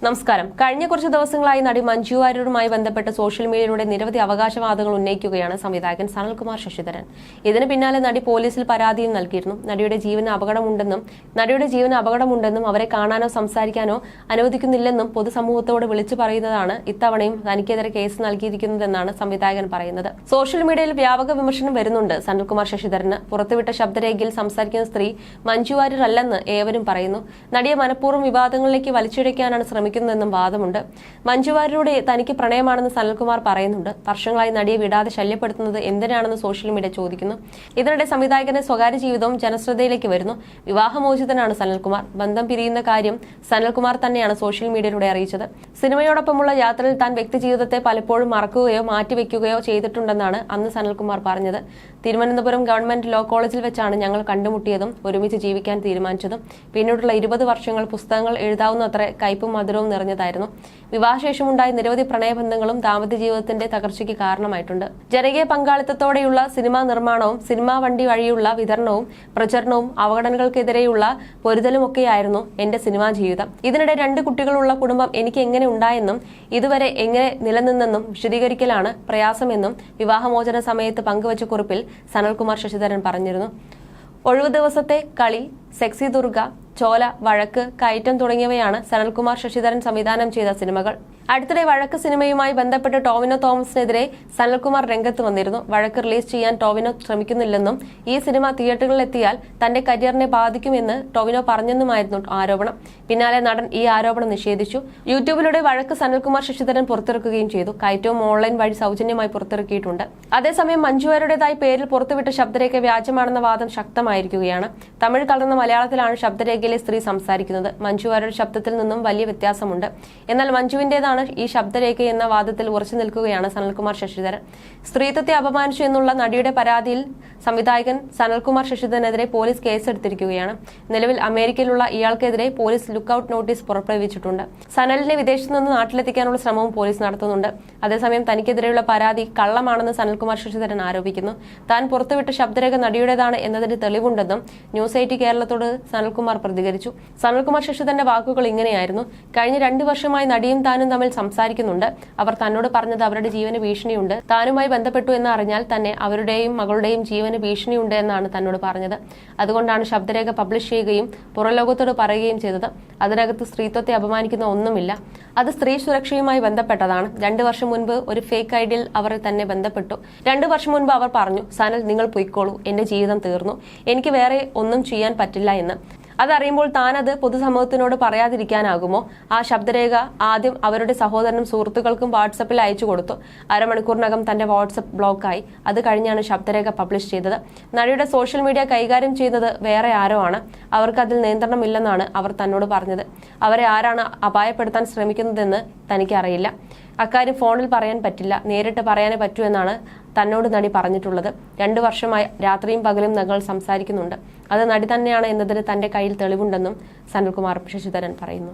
നമസ്കാരം. കഴിഞ്ഞ കുറച്ച് ദിവസങ്ങളായി നടി മഞ്ജു വാര്യരുമായി ബന്ധപ്പെട്ട് സോഷ്യൽ മീഡിയയിലൂടെ നിരവധി അവകാശവാദങ്ങൾ ഉന്നയിക്കുകയാണ് സംവിധായകൻ സനൽകുമാർ ശശിധരൻ. ഇതിന് പിന്നാലെ നടി പോലീസിൽ പരാതിയും നൽകിയിരുന്നു. നടിയുടെ ജീവന് അപകടമുണ്ടെന്നും അവരെ കാണാനോ സംസാരിക്കാനോ അനുവദിക്കുന്നില്ലെന്നും പൊതുസമൂഹത്തോട് വിളിച്ചു പറയുന്നതാണ് ഇത്തവണയും തനിക്കെതിരെ കേസ് നൽകിയിരിക്കുന്നതെന്നാണ് സംവിധായകൻ പറയുന്നത്. സോഷ്യൽ മീഡിയയിൽ വ്യാപക വിമർശനം വരുന്നുണ്ട് സനൽകുമാർ ശശിധരന്. പുറത്തുവിട്ട ശബ്ദരേഖയിൽ സംസാരിക്കുന്ന സ്ത്രീ മഞ്ജു വാര്യർ അല്ലെന്ന് ഏവരും പറയുന്നു. നടിയെ മനഃപൂർവ്വം വിവാദങ്ങളിലേക്ക് വലിച്ചിഴയ്ക്കാനാണ് ശ്രമിക്കുന്നതെന്നും വാദമുണ്ട്. മഞ്ജു വാര്യരോട് തനിക്ക് പ്രണയമാണെന്ന് സനൽകുമാർ പറയുന്നുണ്ട്. വർഷങ്ങളായി നടിയെ വിടാതെ ശല്യപ്പെടുത്തുന്നത് എന്തിനാണെന്ന് സോഷ്യൽ മീഡിയ ചോദിക്കുന്നു. ഇതിനിടെ സംവിധായകന്റെ സ്വകാര്യ ജീവിതവും ജനശ്രദ്ധയിലേക്ക് വരുന്നു. വിവാഹമോചിതനാണ് സനൽകുമാർ. ബന്ധം പിരിയുന്ന കാര്യം സനൽകുമാർ തന്നെയാണ് സോഷ്യൽ മീഡിയയിലൂടെ അറിയിച്ചത്. സിനിമയോടൊപ്പമുള്ള യാത്രയിൽ താൻ വ്യക്തിജീവിതത്തെ പലപ്പോഴും മറക്കുകയോ മാറ്റിവെക്കുകയോ ചെയ്തിട്ടുണ്ടെന്നാണ് അന്ന് സനൽകുമാർ പറഞ്ഞത്. തിരുവനന്തപുരം ഗവൺമെന്റ് ലോ കോളേജിൽ വെച്ചാണ് ഞങ്ങൾ കണ്ടുമുട്ടിയതും ഒരുമിച്ച് ജീവിക്കാൻ തീരുമാനിച്ചതും. പിന്നീടുള്ള 20 വർഷങ്ങൾ പുസ്തകങ്ങൾ എഴുതാവുന്നത്ര കയ്പും മധുരവും നിറഞ്ഞതായിരുന്നു. വിവാഹശേഷമുണ്ടായ നിരവധി പ്രണയബന്ധങ്ങളും ദാമ്പത്യ ജീവിതത്തിന്റെ തകർച്ചയ്ക്ക് കാരണമായിട്ടുണ്ട്. ജനകീയ പങ്കാളിത്തത്തോടെയുള്ള സിനിമാ നിർമ്മാണവും സിനിമാ വണ്ടി വഴിയുള്ള വിതരണവും പ്രചരണവും അവഗണനകൾക്കെതിരെയുള്ള പൊരുതലുമൊക്കെയായിരുന്നു എന്റെ സിനിമാ ജീവിതം. ഇതിനിടെ 2 കുട്ടികളുള്ള കുടുംബം എനിക്ക് എങ്ങനെ ഉണ്ടായെന്നും ഇതുവരെ എങ്ങനെ നിലനിന്നെന്നും വിശദീകരിക്കലാണ് പ്രയാസമെന്നും വിവാഹമോചന സമയത്ത് പങ്കുവച്ച കുറിപ്പിൽ സനൽകുമാർ ശശിധരൻ പറഞ്ഞിരുന്നു. ഒഴിവു ദിവസത്തെ കളി, സെക്സി ദുർഗ, ചോല, വഴക്ക്, കയറ്റം തുടങ്ങിയവയാണ് സനൽകുമാർ ശശിധരൻ സംവിധാനം ചെയ്ത സിനിമകൾ. അടുത്തിടെ വഴക്ക് സിനിമയുമായി ബന്ധപ്പെട്ട് ടോവിനോ തോമസിനെതിരെ സനൽകുമാർ രംഗത്ത് വന്നിരുന്നു. വഴക്ക് റിലീസ് ചെയ്യാൻ ടോവിനോ ശ്രമിക്കുന്നില്ലെന്നും ഈ സിനിമ തിയേറ്ററുകളിലെത്തിയാൽ തന്റെ കരിയറിനെ ബാധിക്കുമെന്ന് ടോവിനോ പറഞ്ഞെന്നുമായിരുന്നു ആരോപണം. പിന്നാലെ നടൻ ഈ ആരോപണം നിഷേധിച്ചു. യൂട്യൂബിലൂടെ വഴക്ക് സനൽകുമാർ ശശിധരൻ പുറത്തിറക്കുകയും ചെയ്തു. കയറ്റവും ഓൺലൈൻ വഴി സൗജന്യമായി പുറത്തിറക്കിയിട്ടുണ്ട്. അതേസമയം മഞ്ജു വാര്യരുടേതായി പേരിൽ പുറത്തുവിട്ട ശബ്ദരേഖ വ്യാജമാണെന്ന വാദം ശക്തമായിരിക്കുകയാണ്. തമിഴ് കലർന്ന മലയാളത്തിലാണ് ശബ്ദരേഖയിലെ സ്ത്രീ സംസാരിക്കുന്നത്. മഞ്ജു വാര്യരുടെ ശബ്ദത്തിൽ നിന്നും വലിയ വ്യത്യാസമുണ്ട്. എന്നാൽ മഞ്ജുവിന്റേതാണ് ഈ ശബ്ദരേഖ എന്ന വാദത്തിൽ ഉറച്ചു നിൽക്കുകയാണ് സനൽകുമാർ ശശിധരൻ. സ്ത്രീത്വത്തെ അപമാനിച്ചു എന്നുള്ള നടിയുടെ പരാതിയിൽ സംവിധായകൻ സനൽകുമാർ ശശിധരനെതിരെ പോലീസ് കേസെടുത്തിരിക്കുകയാണ്. നിലവിൽ അമേരിക്കയിലുള്ള ഇയാൾക്കെതിരെ പോലീസ് ലുക്കൌട്ട് നോട്ടീസ് പുറപ്പെടുവിച്ചിട്ടുണ്ട്. സനലിനെ വിദേശത്ത് നിന്ന് നാട്ടിലെത്തിക്കാനുള്ള ശ്രമവും പോലീസ് നടത്തുന്നുണ്ട്. അതേസമയം തനിക്കെതിരെയുള്ള പരാതി കള്ളമാണെന്ന് സനൽകുമാർ ശശിധരൻ ആരോപിക്കുന്നു. താൻ പുറത്തുവിട്ട ശബ്ദരേഖ നടിയുടേതാണ് എന്നതിന് തെളിവുണ്ടെന്നും ന്യൂസ് 8 കേരളത്തോട് സനൽകുമാർ പ്രതികരിച്ചു. സനൽകുമാർ ശശിധരന്റെ വാക്കുകൾ ഇങ്ങനെയായിരുന്നു: കഴിഞ്ഞ 2 വർഷമായി നടിയും താനും തമ്മിൽ സംസാരിക്കുന്നുണ്ട്. അവർ തന്നോട് പറഞ്ഞത് അവരുടെ ജീവന് ഭീഷണിയുണ്ട്. താനുമായി ബന്ധപ്പെട്ടു എന്ന് അറിഞ്ഞാൽ തന്നെ അവരുടെയും മകളുടെയും ജീവന് ഭീഷണിയുണ്ട് എന്നാണ് തന്നോട് പറഞ്ഞത്. അതുകൊണ്ടാണ് ശബ്ദരേഖ പബ്ലിഷ് ചെയ്യുകയും പുറംലോകത്തോട് പറയുകയും ചെയ്തത്. അതിനകത്ത് സ്ത്രീത്വത്തെ അപമാനിക്കുന്ന ഒന്നുമില്ല. അത് സ്ത്രീ സുരക്ഷയുമായി ബന്ധപ്പെട്ടതാണ്. 2 വർഷം മുൻപ് ഒരു ഫേക്ക് ഐഡിയിൽ അവർ തന്നെ ബന്ധപ്പെട്ടു. 2 വർഷം മുൻപ് അവർ പറഞ്ഞു, സനൽ നിങ്ങൾ പൊയ്ക്കോളൂ, എന്റെ ജീവിതം തീർന്നു, എനിക്ക് വേറെ ഒന്നും ചെയ്യാൻ പറ്റില്ല എന്ന്. അതറിയുമ്പോൾ താനത് പൊതുസമൂഹത്തിനോട് പറയാതിരിക്കാനാകുമോ? ആ ശബ്ദരേഖ ആദ്യം അവരുടെ സഹോദരനും സുഹൃത്തുക്കൾക്കും വാട്സപ്പിൽ അയച്ചു കൊടുത്തു. അരമണിക്കൂറിനകം തന്റെ വാട്സപ്പ് ബ്ലോക്കായി. അത് കഴിഞ്ഞാണ് ശബ്ദരേഖ പബ്ലിഷ് ചെയ്തത്. നടിയുടെ സോഷ്യൽ മീഡിയ കൈകാര്യം ചെയ്യുന്നത് വേറെ ആരോ ആണ്. അവർക്കതിൽ നിയന്ത്രണമില്ലെന്നാണ് അവർ തന്നോട് പറഞ്ഞത്. അവരെ ആരാണ് അപായപ്പെടുത്താൻ ശ്രമിക്കുന്നതെന്ന് തനിക്കറിയില്ല. അക്കാര്യം ഫോണിൽ പറയാൻ പറ്റില്ല, നേരിട്ട് പറയാനേ പറ്റൂ എന്നാണ് തന്നോട് നടി പറഞ്ഞിട്ടുള്ളത്. 2 വർഷമായി രാത്രിയും പകലും ഞങ്ങൾ സംസാരിക്കുന്നുണ്ട്. അത് നടി തന്നെയാണ് എന്നതിന് തന്റെ കയ്യിൽ തെളിവുണ്ടെന്നും സനൽകുമാർ ശശിധരൻ പറയുന്നു.